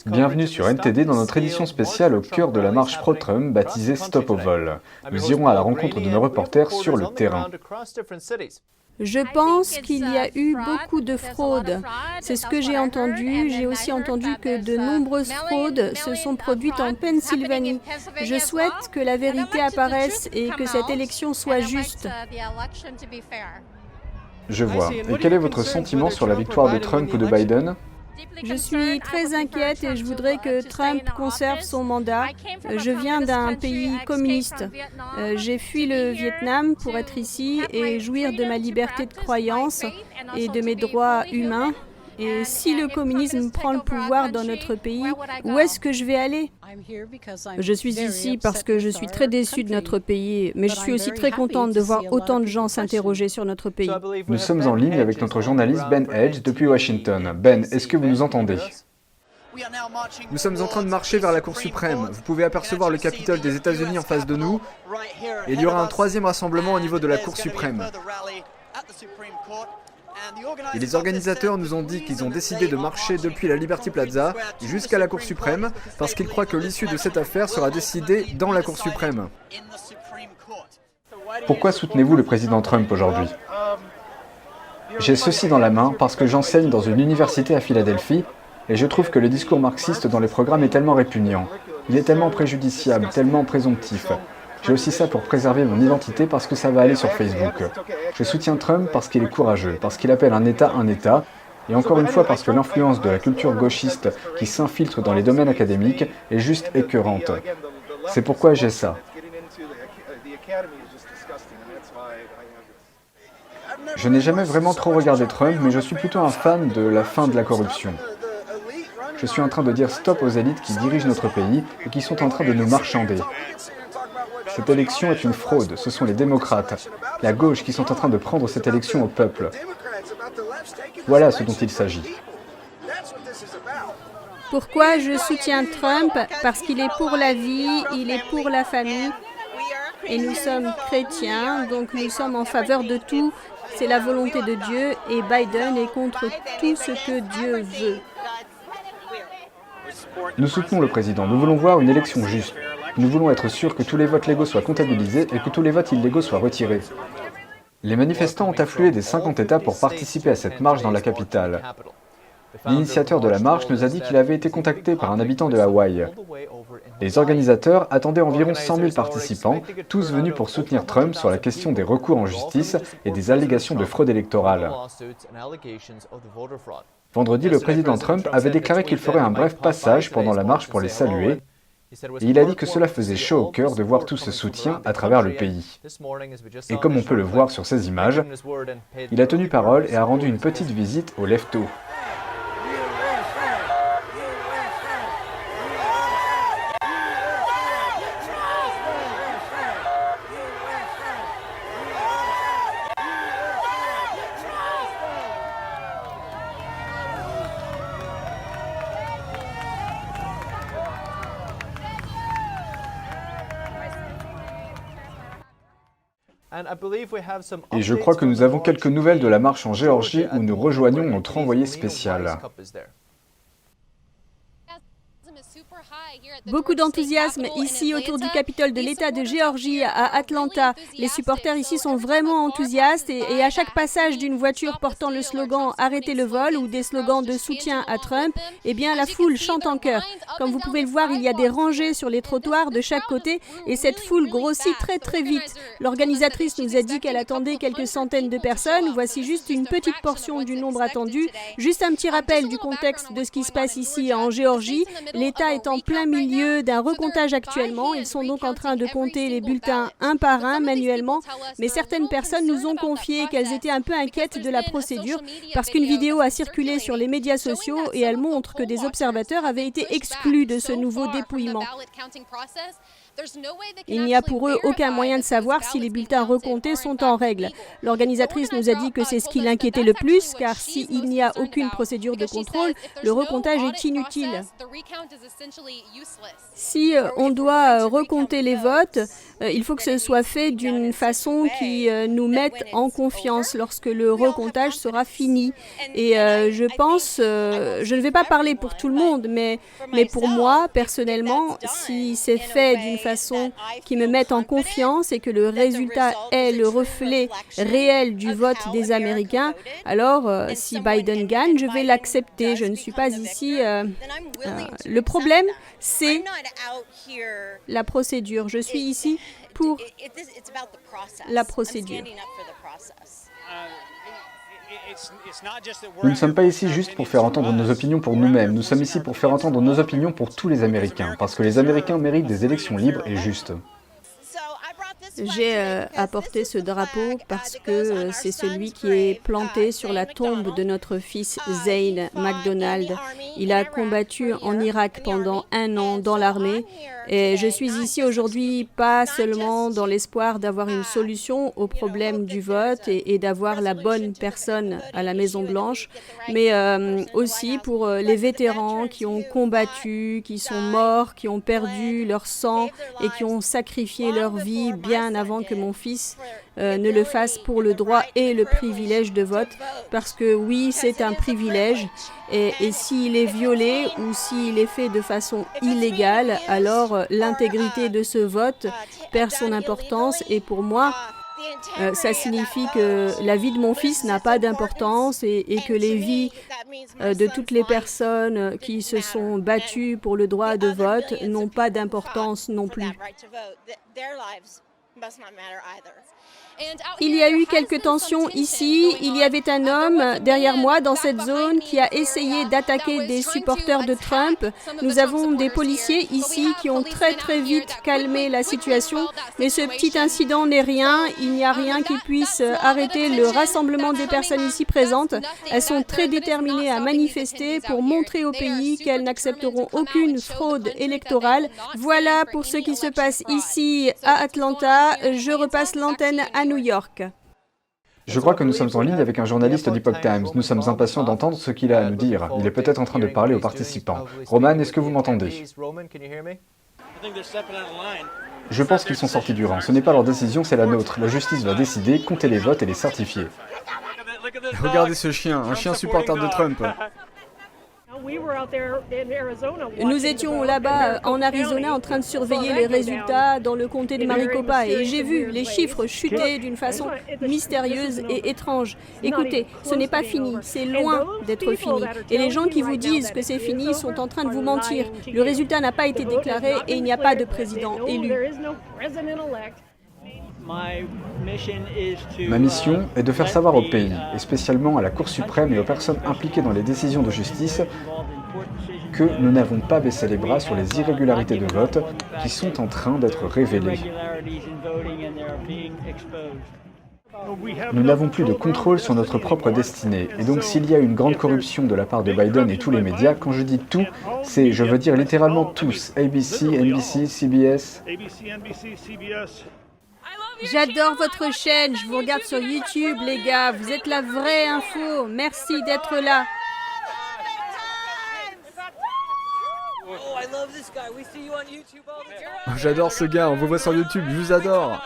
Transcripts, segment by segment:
Bienvenue sur NTD dans notre édition spéciale au cœur de la marche pro-Trump baptisée Stop au vol. Nous irons à la rencontre de nos reporters sur le terrain. Je pense qu'il y a eu beaucoup de fraudes. C'est ce que j'ai entendu. J'ai aussi entendu que de nombreuses fraudes se sont produites en Pennsylvanie. Je souhaite que la vérité apparaisse et que cette élection soit juste. Je vois. Et quel est votre sentiment sur la victoire de Trump ou de Biden ? Je suis très inquiète et je voudrais que Trump conserve son mandat. Je viens d'un pays communiste. J'ai fui le Vietnam pour être ici et jouir de ma liberté de croyance et de mes droits humains. Et si le communisme prend le pouvoir dans notre pays, où est-ce que je vais aller ? Je suis ici parce que je suis très déçue de notre pays, mais je suis aussi très contente de voir autant de gens s'interroger sur notre pays. Nous sommes en ligne avec notre journaliste Ben Edge depuis Washington. Ben, est-ce que vous nous entendez ? Nous sommes en train de marcher vers la Cour suprême. Vous pouvez apercevoir le Capitole des États-Unis en face de nous. Et il y aura un troisième rassemblement au niveau de la Cour suprême. Et les organisateurs nous ont dit qu'ils ont décidé de marcher depuis la Liberty Plaza jusqu'à la Cour suprême parce qu'ils croient que l'issue de cette affaire sera décidée dans la Cour suprême. Pourquoi soutenez-vous le président Trump aujourd'hui ? J'ai ceci dans la main parce que j'enseigne dans une université à Philadelphie et je trouve que le discours marxiste dans les programmes est tellement répugnant. Il est tellement préjudiciable, tellement présomptif. J'ai aussi ça pour préserver mon identité parce que ça va aller sur Facebook. Je soutiens Trump parce qu'il est courageux, parce qu'il appelle un État, et encore une fois parce que l'influence de la culture gauchiste qui s'infiltre dans les domaines académiques est juste écœurante. C'est pourquoi j'ai ça. Je n'ai jamais vraiment trop regardé Trump, mais je suis plutôt un fan de la fin de la corruption. Je suis en train de dire stop aux élites qui dirigent notre pays et qui sont en train de nous marchander. Cette élection est une fraude, ce sont les démocrates, la gauche qui sont en train de prendre cette élection au peuple. Voilà ce dont il s'agit. Pourquoi je soutiens Trump ? Parce qu'il est pour la vie, il est pour la famille. Et nous sommes chrétiens, donc nous sommes en faveur de tout. C'est la volonté de Dieu et Biden est contre tout ce que Dieu veut. Nous soutenons le président, nous voulons voir une élection juste. Nous voulons être sûrs que tous les votes légaux soient comptabilisés et que tous les votes illégaux soient retirés. Les manifestants ont afflué des 50 États pour participer à cette marche dans la capitale. L'initiateur de la marche nous a dit qu'il avait été contacté par un habitant de Hawaï. Les organisateurs attendaient environ 100 000 participants, tous venus pour soutenir Trump sur la question des recours en justice et des allégations de fraude électorale. Vendredi, le président Trump avait déclaré qu'il ferait un bref passage pendant la marche pour les saluer, et il a dit que cela faisait chaud au cœur de voir tout ce soutien à travers le pays. Et comme on peut le voir sur ces images, il a tenu parole et a rendu une petite visite au Lefto. Et je crois que nous avons quelques nouvelles de la marche en Géorgie où nous rejoignons notre envoyé spécial. Beaucoup d'enthousiasme ici autour du Capitole de l'État de Géorgie à Atlanta. Les supporters ici sont vraiment enthousiastes et à chaque passage d'une voiture portant le slogan « Arrêtez le vol » ou des slogans de soutien à Trump, eh bien la foule chante en chœur. Comme vous pouvez le voir, il y a des rangées sur les trottoirs de chaque côté et cette foule grossit très très vite. L'organisatrice nous a dit qu'elle attendait quelques centaines de personnes. Voici juste une petite portion du nombre attendu. Juste un petit rappel du contexte de ce qui se passe ici en Géorgie. L'État est en plein milieu d'un recomptage actuellement. Ils sont donc en train de compter les bulletins un par un manuellement. Mais certaines personnes nous ont confié qu'elles étaient un peu inquiètes de la procédure parce qu'une vidéo a circulé sur les médias sociaux et elle montre que des observateurs avaient été exclus de ce nouveau dépouillement. Il n'y a pour eux aucun moyen de savoir si les bulletins recomptés sont en règle. L'organisatrice nous a dit que c'est ce qui l'inquiétait le plus, car s'il n'y a aucune procédure de contrôle, le recomptage est inutile. Si on doit recompter les votes, il faut que ce soit fait d'une façon qui nous mette en confiance lorsque le recomptage sera fini. Et je pense, je ne vais pas parler pour tout le monde, mais pour moi, personnellement, si c'est fait d'une façon qui me mette en confiance et que le résultat est le reflet réel du vote des Américains, alors si Biden gagne, je vais l'accepter. Je ne suis pas ici. Le problème, c'est la procédure. Je suis ici pour la procédure. Nous ne sommes pas ici juste pour faire entendre nos opinions pour nous-mêmes, nous sommes ici pour faire entendre nos opinions pour tous les Américains, parce que les Américains méritent des élections libres et justes. J'ai apporté ce drapeau parce que c'est celui qui est planté sur la tombe de notre fils Zane McDonald. Il a combattu en Irak pendant 1 an dans l'armée et je suis ici aujourd'hui pas seulement dans l'espoir d'avoir une solution au problème du vote et d'avoir la bonne personne à la Maison-Blanche, mais aussi pour les vétérans qui ont combattu, qui sont morts, qui ont perdu leur sang et qui ont sacrifié leur vie bien avant que mon fils ne le fasse pour le droit et le privilège de vote, parce que oui, c'est un privilège, et s'il est violé ou s'il est fait de façon illégale, alors l'intégrité de ce vote perd son importance, et pour moi, ça signifie que la vie de mon fils n'a pas d'importance et que les vies de toutes les personnes qui se sont battues pour le droit de vote n'ont pas d'importance non plus. Il y a eu quelques tensions ici. Il y avait un homme derrière moi dans cette zone qui a essayé d'attaquer des supporters de Trump. Nous avons des policiers ici qui ont très vite calmé la situation, mais ce petit incident n'est rien. Il n'y a rien qui puisse arrêter le rassemblement des personnes ici présentes. Elles sont très déterminées à manifester pour montrer au pays qu'elles n'accepteront aucune fraude électorale. Voilà pour ce qui se passe ici à Atlanta. Je repasse l'antenne à New York. Je crois que nous sommes en ligne avec un journaliste d'Epoch Times. Nous sommes impatients d'entendre ce qu'il a à nous dire. Il est peut-être en train de parler aux participants. Roman, est-ce que vous m'entendez? Je pense qu'ils sont sortis du rang. Ce n'est pas leur décision, c'est la nôtre. La justice va décider, compter les votes et les certifier. Regardez ce chien, un chien supporter de Trump. Nous étions là-bas en Arizona en train de surveiller les résultats dans le comté de Maricopa et j'ai vu les chiffres chuter d'une façon mystérieuse et étrange. Écoutez, ce n'est pas fini, c'est loin d'être fini. Et les gens qui vous disent que c'est fini sont en train de vous mentir. Le résultat n'a pas été déclaré et il n'y a pas de président élu. Ma mission est de faire savoir au pays, et spécialement à la Cour suprême et aux personnes impliquées dans les décisions de justice, que nous n'avons pas baissé les bras sur les irrégularités de vote qui sont en train d'être révélées. Nous n'avons plus de contrôle sur notre propre destinée, et donc s'il y a une grande corruption de la part de Biden et tous les médias, quand je dis tout, c'est, je veux dire littéralement tous, ABC, NBC, CBS... J'adore votre chaîne, je vous regarde sur YouTube les gars, vous êtes la vraie info, merci d'être là. J'adore ce gars, on vous voit sur YouTube, je vous adore.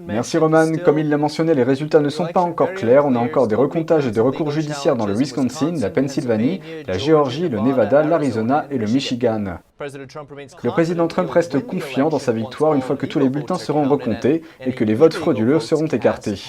Merci Roman. Comme il l'a mentionné, les résultats ne sont pas encore clairs. On a encore des recomptages et des recours judiciaires dans le Wisconsin, la Pennsylvanie, la Géorgie, le Nevada, l'Arizona et le Michigan. Le président Trump reste confiant dans sa victoire une fois que tous les bulletins seront recomptés et que les votes frauduleux seront écartés.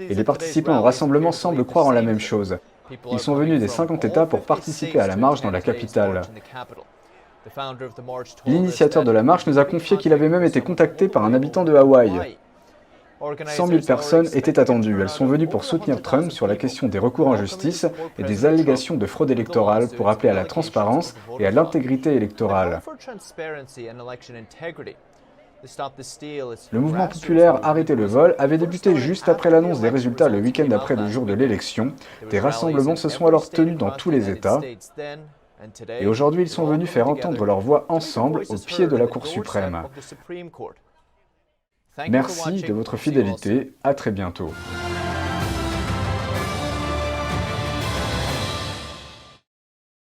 Et les participants au rassemblement semblent croire en la même chose. Ils sont venus des 50 États pour participer à la marche dans la capitale. L'initiateur de la marche nous a confié qu'il avait même été contacté par un habitant de Hawaï. 100 000 personnes étaient attendues. Elles sont venues pour soutenir Trump sur la question des recours en justice et des allégations de fraude électorale pour appeler à la transparence et à l'intégrité électorale. Le mouvement populaire Arrêtez le vol avait débuté juste après l'annonce des résultats le week-end après le jour de l'élection. Des rassemblements se sont alors tenus dans tous les États. Et aujourd'hui, ils sont venus faire entendre leur voix ensemble au pied de la Cour suprême. Merci de votre fidélité, à très bientôt.